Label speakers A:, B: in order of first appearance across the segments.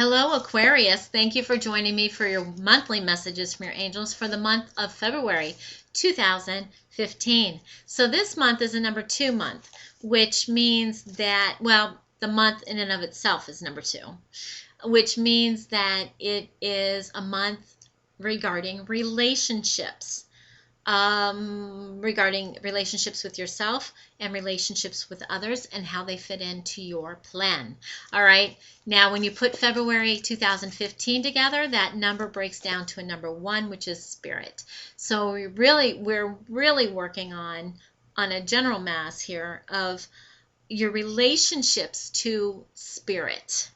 A: Hello, Aquarius. Thank you for joining me for your monthly messages from your angels for the month of February 2015. So this month is a number 2 month, which means that, well, the month in and of itself is number 2, which means that it is a month regarding relationships. Regarding relationships with yourself and relationships with others and how they fit into your plan. All right. Now, when you put February 2015 together, that number breaks down to a number 1, which is spirit. So we're really working on a general mass here of your relationships to spirit,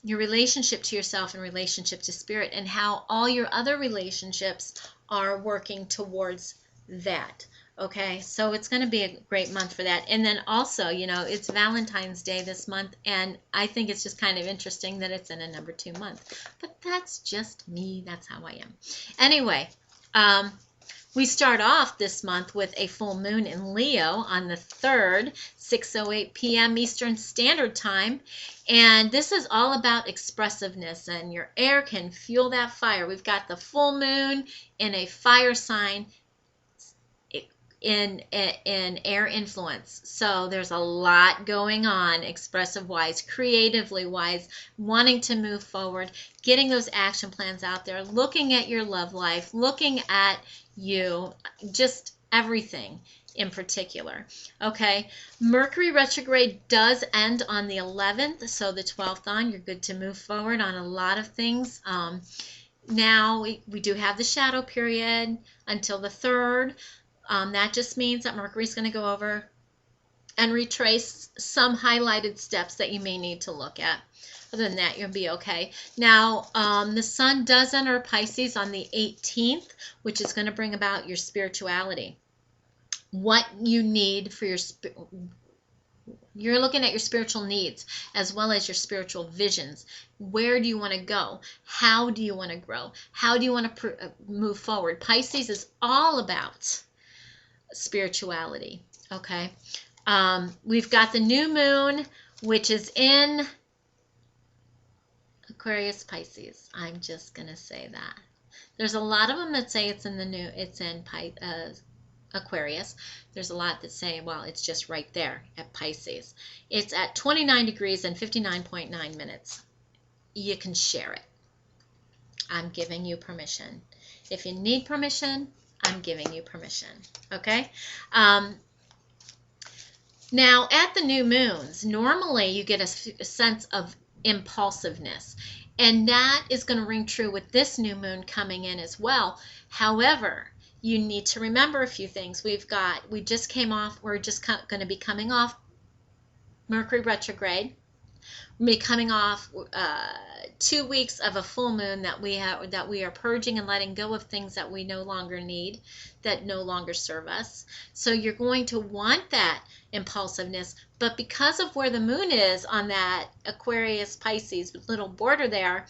A: your relationship to yourself and relationship to spirit, and how all your other relationships are working towards that. Okay, so it's going to be a great month for that. And then also, it's Valentine's Day this month, and I think it's just kind of interesting that it's in a number 2 month. But that's just me. That's how I am. Anyway, we start off this month with a full moon in Leo on the 3rd, 6:08 p.m. Eastern Standard Time. And this is all about expressiveness, and your air can fuel that fire. We've got the full moon in a fire sign in air influence. So there's a lot going on expressive wise, creatively wise, wanting to move forward, getting those action plans out there, looking at your love life, looking at you, just everything in particular. Okay, Mercury retrograde does end on the 11th, so the 12th on, you're good to move forward on a lot of things. Now we do have the shadow period until the 3rd. That just means that Mercury is going to go over and retrace some highlighted steps that you may need to look at. Other than that, you'll be okay. Now, the sun does enter Pisces on the 18th, which is going to bring about your spirituality. What you need for you're looking at your spiritual needs as well as your spiritual visions. Where do you want to go? How do you want to grow? How do you want to move forward? Pisces is all about spirituality. Okay. We've got the new moon, which is in Aquarius, Pisces. I'm just gonna say that. There's a lot of them that say it's in Aquarius. There's a lot that say, well, it's just right there at Pisces. It's at 29 degrees and 59.9 minutes. You can share it. I'm giving you permission. If you need permission, I'm giving you permission. Okay? Now, at the new moons, normally you get a sense of impulsiveness, and that is going to ring true with this new moon coming in as well. However, you need to remember a few things. We're just going to be coming off Mercury retrograde. We'll be coming off 2 weeks of a full moon that we are purging and letting go of things that we no longer need, that no longer serve us. So you're going to want that impulsiveness, but because of where the moon is on that Aquarius Pisces little border there,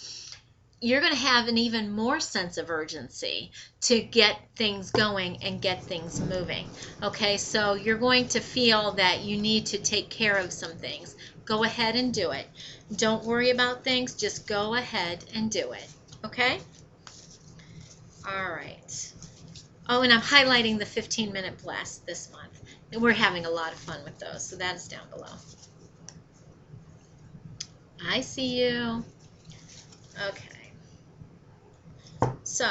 A: you're going to have an even more sense of urgency to get things going and get things moving. Okay, so you're going to feel that you need to take care of some things. Go ahead and do it. Don't worry about things. Just go ahead and do it. Okay? All right. Oh, and I'm highlighting the 15-minute blast this month. We're having a lot of fun with those, so that is down below. I see you. Okay. So,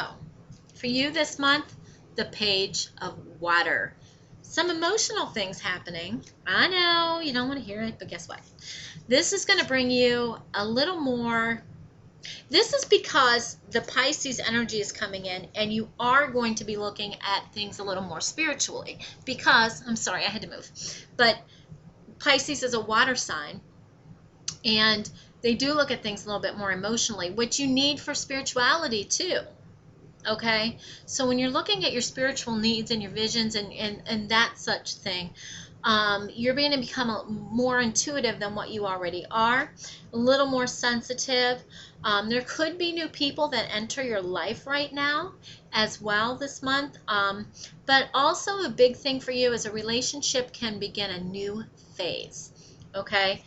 A: for you this month, the Page of Water. Some emotional things happening. I know you don't want to hear it, but guess what? This is going to bring you a little more. This is because the Pisces energy is coming in, and you are going to be looking at things a little more spiritually. Because, I'm sorry, I had to move. But Pisces is a water sign, and they do look at things a little bit more emotionally, which you need for spirituality too. Okay, so when you're looking at your spiritual needs and your visions and that such thing, you're going to become more intuitive than what you already are, a little more sensitive. There could be new people that enter your life right now as well this month, but also a big thing for you is a relationship can begin a new phase. Okay,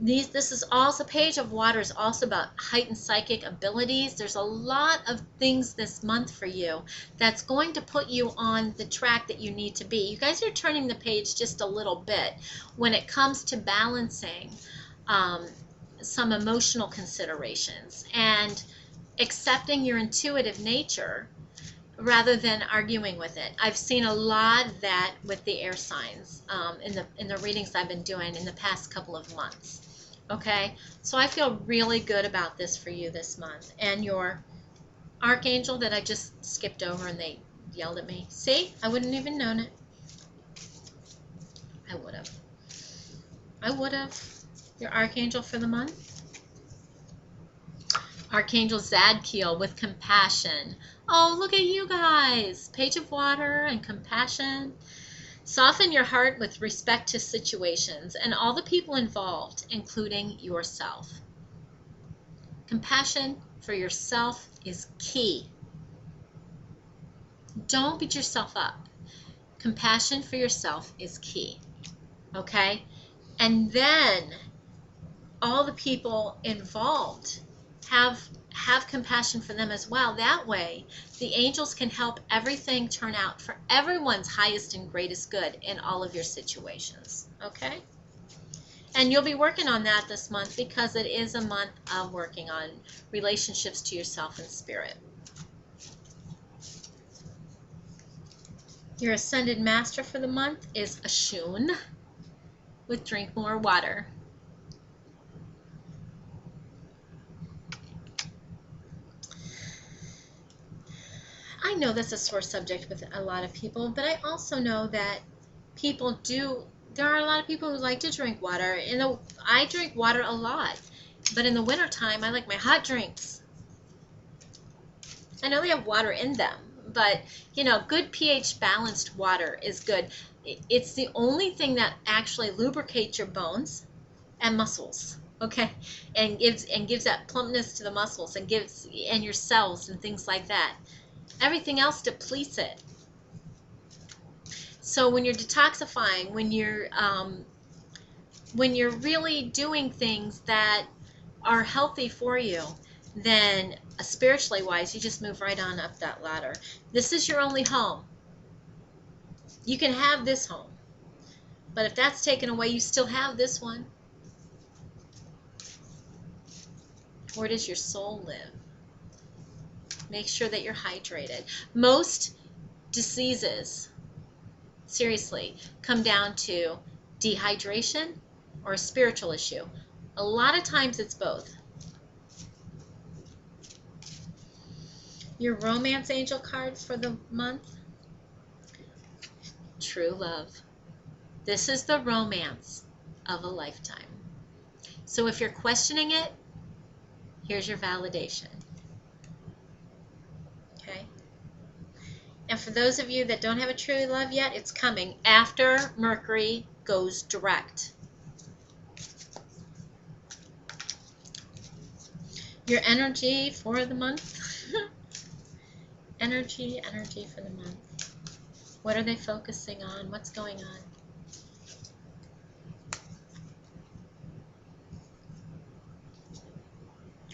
A: This is also, Page of Water is also about heightened psychic abilities. There's a lot of things this month for you that's going to put you on the track that you need to be. You guys are turning the page just a little bit when it comes to balancing some emotional considerations and accepting your intuitive nature rather than arguing with it. I've seen a lot of that with the air signs in the readings I've been doing in the past couple of months. Okay, so I feel really good about this for you this month. And your archangel that I just skipped over and they yelled at me. See, I wouldn't even known it. I would have. I would have. Your archangel for the month? Archangel Zadkiel with compassion. Oh, look at you guys. Page of Water and compassion. Soften your heart with respect to situations and all the people involved, including yourself. Compassion for yourself is key. Don't beat yourself up. Compassion for yourself is key. Okay? And then all the people involved have compassion for them as well. That way, the angels can help everything turn out for everyone's highest and greatest good in all of your situations. Okay? And you'll be working on that this month because it is a month of working on relationships to yourself and spirit. Your Ascended Master for the month is Ashun with Drink More Water. I know that's a sore subject with a lot of people, but I also know that there are a lot of people who like to drink water. I drink water a lot, but in the wintertime, I like my hot drinks. I know they have water in them, but, good pH balanced water is good. It's the only thing that actually lubricates your bones and muscles, okay, and gives that plumpness to the muscles and your cells and things like that. Everything else depletes it. So when you're detoxifying, when you're really doing things that are healthy for you, then spiritually wise, you just move right on up that ladder. This is your only home. You can have this home, but if that's taken away, you still have this one. Where does your soul live? Make sure that you're hydrated. Most diseases, seriously, come down to dehydration or a spiritual issue. A lot of times it's both. Your romance angel card for the month? True love. This is the romance of a lifetime. So if you're questioning it, here's your validation. Okay? And for those of you that don't have a true love yet, it's coming after Mercury goes direct. Your energy for the month? energy for the month. What are they focusing on? What's going on?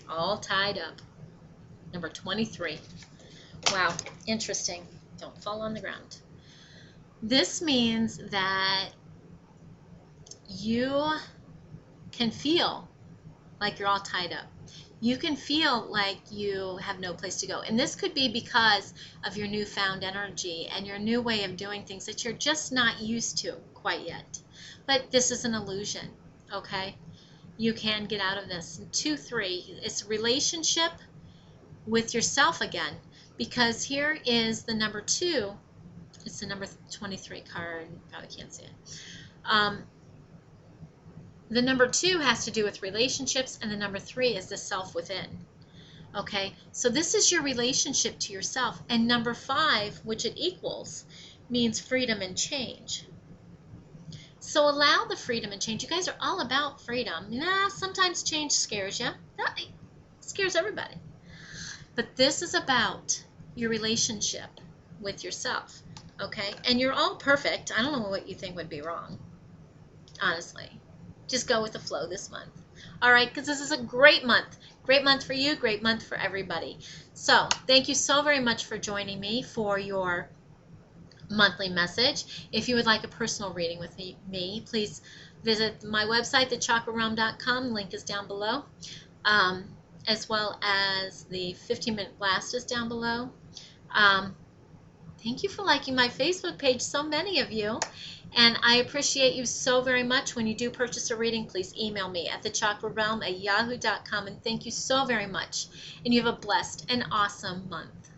A: All tied up. Number 23. Wow, interesting. Don't fall on the ground. This means that you can feel like you're all tied up. You can feel like you have no place to go. And this could be because of your newfound energy and your new way of doing things that you're just not used to quite yet. But this is an illusion, okay? You can get out of this. 2, 3, it's relationship with yourself again. Because here is the number 2. It's the number 23 card. You probably can't see it. The number 2 has to do with relationships, and the number 3 is the self within. Okay, so this is your relationship to yourself. And number 5, which it equals, means freedom and change. So allow the freedom and change. You guys are all about freedom. Sometimes change scares you. It scares everybody. But this is about your relationship with yourself. Okay, and you're all perfect. I don't know what you think would be wrong, honestly. Just go with the flow this month. All right, because this is a great month. Great month for you, great month for everybody. So thank you so very much for joining me for your monthly message. If you would like a personal reading with me, please visit my website, thechakrarealm.com. Link is down below, as well as the 15-minute blast is down below. Thank you for liking my Facebook page, so many of you. And I appreciate you so very much. When you do purchase a reading, please email me at thechakrarealm@yahoo.com. And thank you so very much. And you have a blessed and awesome month.